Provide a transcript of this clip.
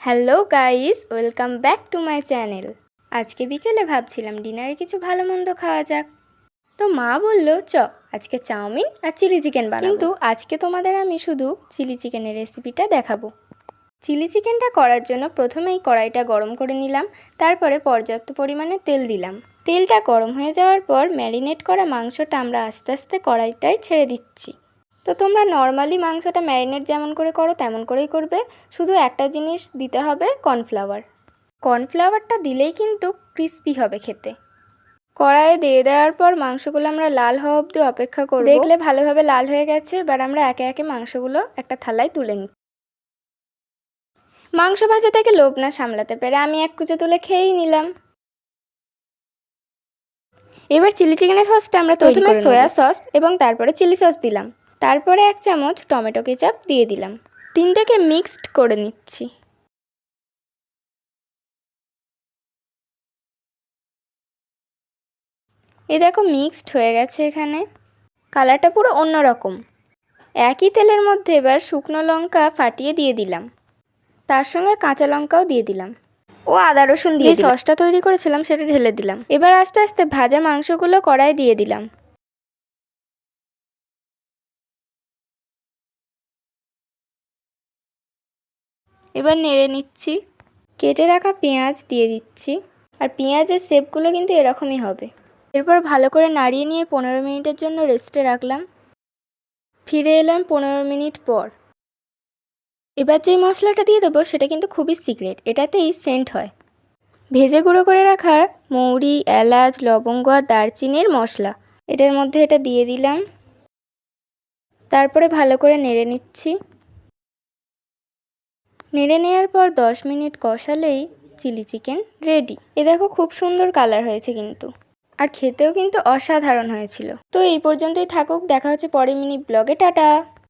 Hello guys, welcome back to my channel. আজকে বিকেলে ভাবছিলাম ডিনারে কিছু ভালো মন্দ খাওয়া যাক। তো মা বলল আজকে চাউমিন আর চিলি চিকেন বানাবো। কিন্তু আজকে তোমাদের আমি শুধু চিলি চিকেনের রেসিপিটা দেখাবো। চিলি চিকেনটা করার জন্য প্রথমেই কড়াইটা গরম করে নিলাম, তারপরে পর্যাপ্ত পরিমাণে তেল দিলাম। তেলটা গরম হয়ে যাওয়ার পর ম্যারিনেট করা মাংসটা আমরা আস্তে আস্তে কড়াইটায় ছেড়ে দিচ্ছি। তো তোমরা নর্মালি মাংসটা ম্যারিনেট যেমন করে করো তেমন করেই করবে, শুধু একটা জিনিস দিতে হবে, কর্নফ্লাওয়ার। কর্নফ্লাওয়ারটা দিলেই কিন্তু ক্রিস্পি হবে খেতে। কড়াইয়ে দিয়ে দেওয়ার পর মাংসগুলো আমরা লাল হওয়া অবধি অপেক্ষা করব। দেখলে ভালোভাবে লাল হয়ে গেছে, এবার আমরা একে একে মাংসগুলো একটা থালায় তুলে নিই। মাংস ভাজা থেকে লোভ না সামলাতে পেরে আমি এক কুচো তুলে খেয়েই নিলাম। এবার চিলি চিকেনের সসটা আমরা প্রথমে সয়া সস এবং তারপরে চিলি সস দিলাম, তারপরে 1 চামচ টমেটো কেচাপ দিয়ে দিলাম। তিনটাকে মিক্সড করে নিচ্ছি। এই দেখো মিক্সড হয়ে গেছে। এখানে কালারটা পুরো অন্যরকম। একই তেলের মধ্যে এবার শুকনো লঙ্কা ফাটিয়ে দিয়ে দিলাম, তার সঙ্গে কাঁচা লঙ্কাও দিয়ে দিলাম ও আদা রসুন দিয়ে সসটা তৈরি করেছিলাম সেটা ঢেলে দিলাম। এবার আস্তে আস্তে ভাজা মাংসগুলো কড়াই দিয়ে দিলাম। এবার নেড়ে নিচ্ছি। কেটে রাখা পেঁয়াজ দিয়ে দিচ্ছি, আর পেঁয়াজের শেপগুলো কিন্তু এরকমই হবে। এরপর ভালো করে নাড়িয়ে নিয়ে 15 মিনিটের জন্য রেস্টে রাখলাম। ফিরে এলাম 15 মিনিট পর। এবার যেই মশলাটা দিয়ে দেবো সেটা কিন্তু খুবই সিক্রেট, এটাতেই সেন্ট হয়। ভেজে গুঁড়ো করে রাখা মৌরি, এলাচ, লবঙ্গ আর দারচিনির মশলা এটার মধ্যে এটা দিয়ে দিলাম। তারপরে ভালো করে নেড়ে নিচ্ছি। নেড়ে নেওয়ার পর 10 মিনিট কষালেই চিলি চিকেন রেডি। এ দেখো খুব সুন্দর কালার হয়েছে কিন্তু, আর খেতেও কিন্তু অসাধারণ হয়েছিল। তো এই পর্যন্তই থাকুক, দেখা হচ্ছে পরের মিনি ব্লগে। টাটা।